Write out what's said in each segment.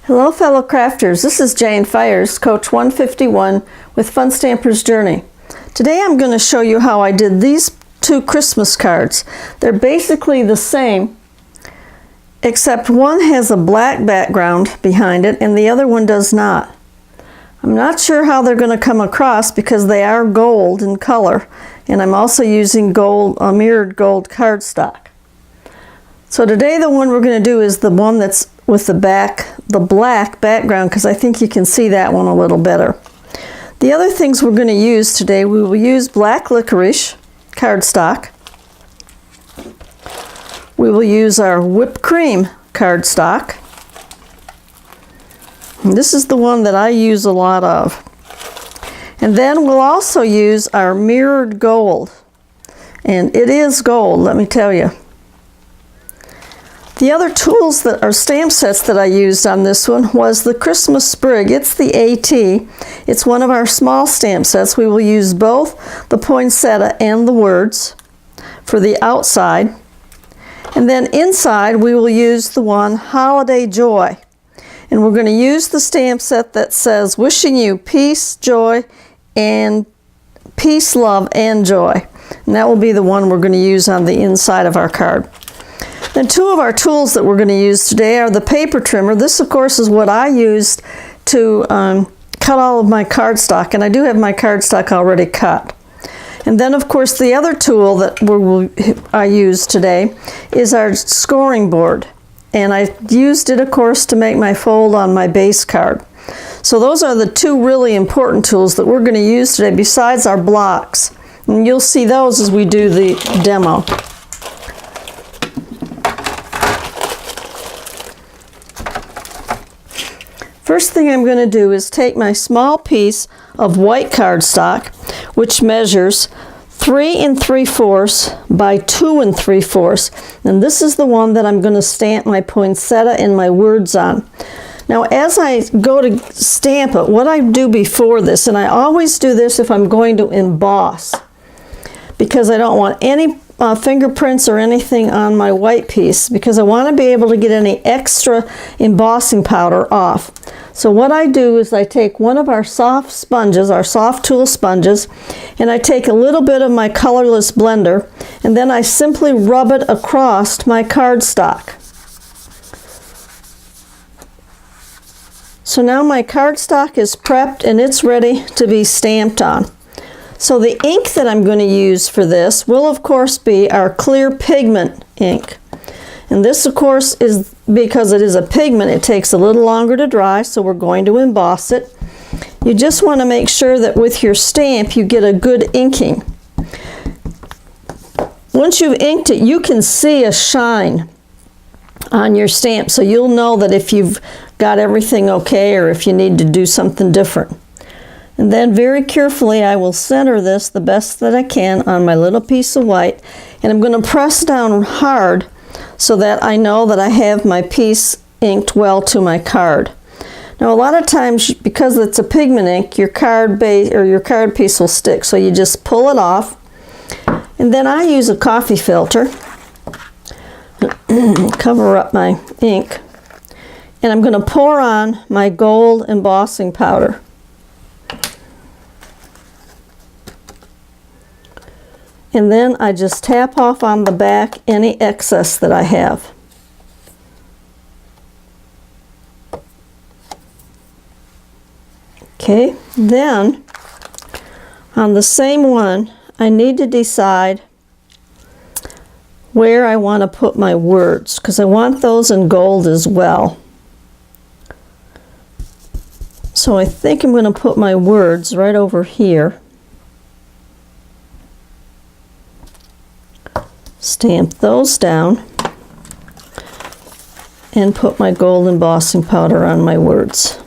Hello fellow crafters, this is Jane Fires, Coach 151 with Fun Stamper's Journey. Today I'm going to show you how I did these two Christmas cards. They're basically the same, except one has a black background behind it and the other one does not. I'm not sure how they're going to come across because they are gold in color, and I'm also using mirrored gold cardstock. So today the one we're going to do is the one that's with the black background, because I think you can see that one a little better. The other things we're going to use today, we will use black licorice cardstock. We will use our whipped cream cardstock. And this is the one that I use a lot of. And then we'll also use our mirrored gold. And it is gold, let me tell you. The other tools that are stamp sets that I used on this one was the Christmas Sprig. It's the AT. It's one of our small stamp sets. We will use both the poinsettia and the words for the outside. And then inside we will use the one Holiday Joy. And we're going to use the stamp set that says wishing you peace, joy, and peace, love, and joy. And that will be the one we're going to use on the inside of our card. Then two of our tools that we're going to use today are the paper trimmer. This, of course, is what I used to cut all of my cardstock, and I do have my cardstock already cut. And then, of course, the other tool that I use today is our scoring board. And I used it, of course, to make my fold on my base card. So those are the two really important tools that we're going to use today besides our blocks. And you'll see those as we do the demo. First thing I'm going to do is take my small piece of white cardstock, which measures 3 3/4 by 2 3/4, and this is the one that I'm going to stamp my poinsettia and my words on. Now as I go to stamp it, what I do before this, and I always do this if I'm going to emboss, because I don't want any fingerprints or anything on my white piece, because I want to be able to get any extra embossing powder off. So what I do is I take one of our soft sponges, our soft tool sponges, and I take a little bit of my colorless blender, and then I simply rub it across my cardstock. So now my cardstock is prepped and it's ready to be stamped on. So the ink that I'm going to use for this will, of course, be our clear pigment ink. And this, of course, is because it is a pigment, it takes a little longer to dry, so we're going to emboss it. You just want to make sure that with your stamp you get a good inking. Once you've inked it, you can see a shine on your stamp, so you'll know that if you've got everything okay or if you need to do something different. And then very carefully I will center this the best that I can on my little piece of white, and I'm going to press down hard so that I know that I have my piece inked well to my card. Now a lot of times, because it's a pigment ink, your card base or your card piece will stick, so you just pull it off. And then I use a coffee filter, cover up my ink, and I'm going to pour on my gold embossing powder. And then I just tap off on the back any excess that I have. Okay, then on the same one, I need to decide where I want to put my words, because I want those in gold as well. So I think I'm going to put my words right over here. Stamp those down and put my gold embossing powder on my words.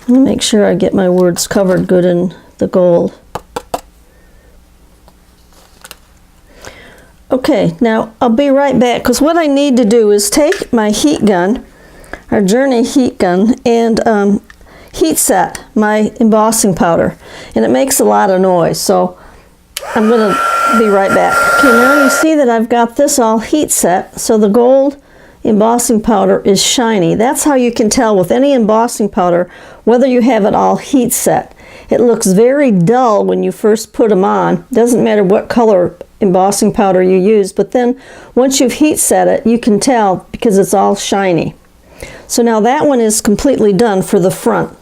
Make sure I get my words covered good in the gold. Okay, now I'll be right back, because what I need to do is take my heat gun, our Journey heat gun, and heat set my embossing powder, and it makes a lot of noise, so I'm going to be right back. Okay, now you see that I've got this all heat set, so the gold embossing powder is shiny. That's how you can tell with any embossing powder whether you have it all heat set. It looks very dull when you first put them on. Doesn't matter what color embossing powder you use, but then once you've heat set it, you can tell because it's all shiny. So now that one is completely done for the front.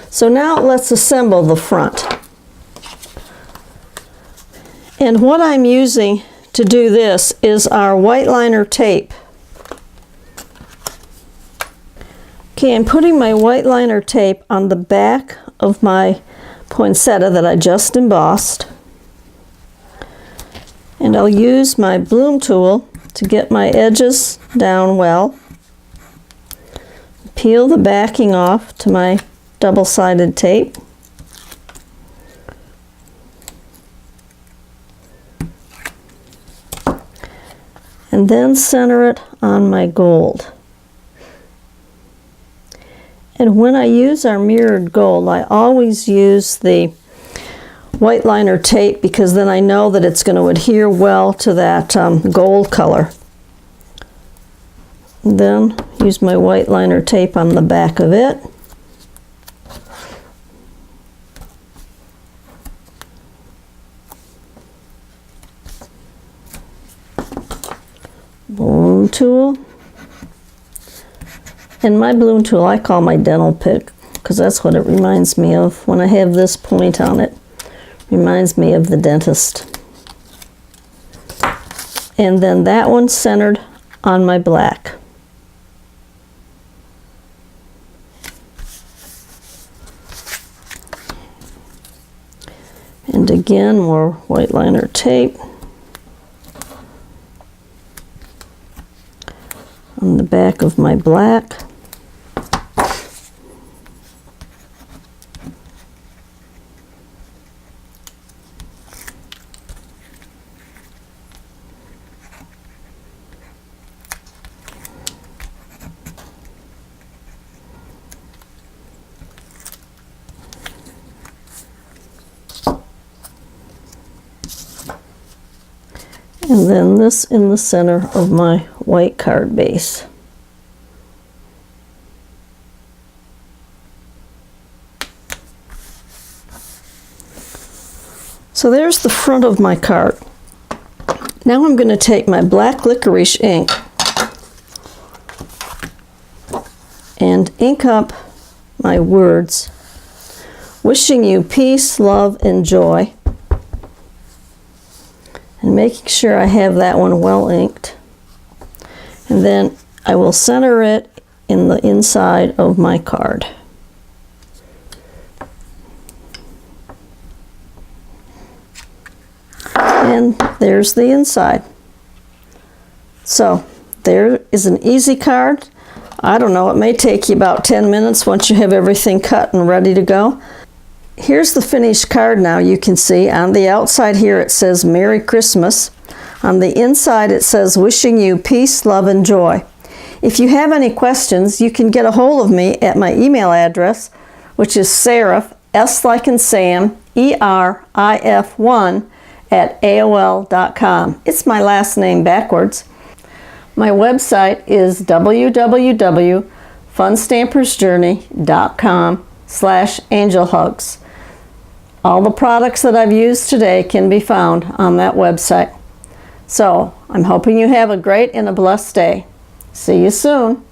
So now let's assemble the front. And what I'm using to do this is our white liner tape. Okay, I'm putting my white liner tape on the back of my poinsettia that I just embossed. And I'll use my bloom tool to get my edges down well. Peel the backing off to my double-sided tape. And then center it on my gold. And when I use our mirrored gold, I always use the white liner tape because then I know that it's going to adhere well to that gold color. And then use my white liner tape on the back of it. Bloom tool. And my bloom tool I call my dental pick because that's what it reminds me of when I have this point on it. Reminds me of the dentist. And then that one centered on my black. And again, more white liner tape on the back of my black. And then this in the center of my white card base. So there's the front of my card. Now I'm going to take my black licorice ink and ink up my words, wishing you peace, love, and joy. And making sure I have that one well inked. And then I will center it in the inside of my card. And there's the inside. So there is an easy card. I don't know, it may take you about 10 minutes once you have everything cut and ready to go. Here's the finished card now. You can see on the outside here it says Merry Christmas. On the inside it says wishing you peace, love, and joy. If you have any questions, you can get a hold of me at my email address, which is Serif, S like in Sam, ERIF1 at AOL.com. It's my last name backwards. My website is www.funstampersjourney.com/angelhugs. All the products that I've used today can be found on that website. So I'm hoping you have a great and a blessed day. See you soon.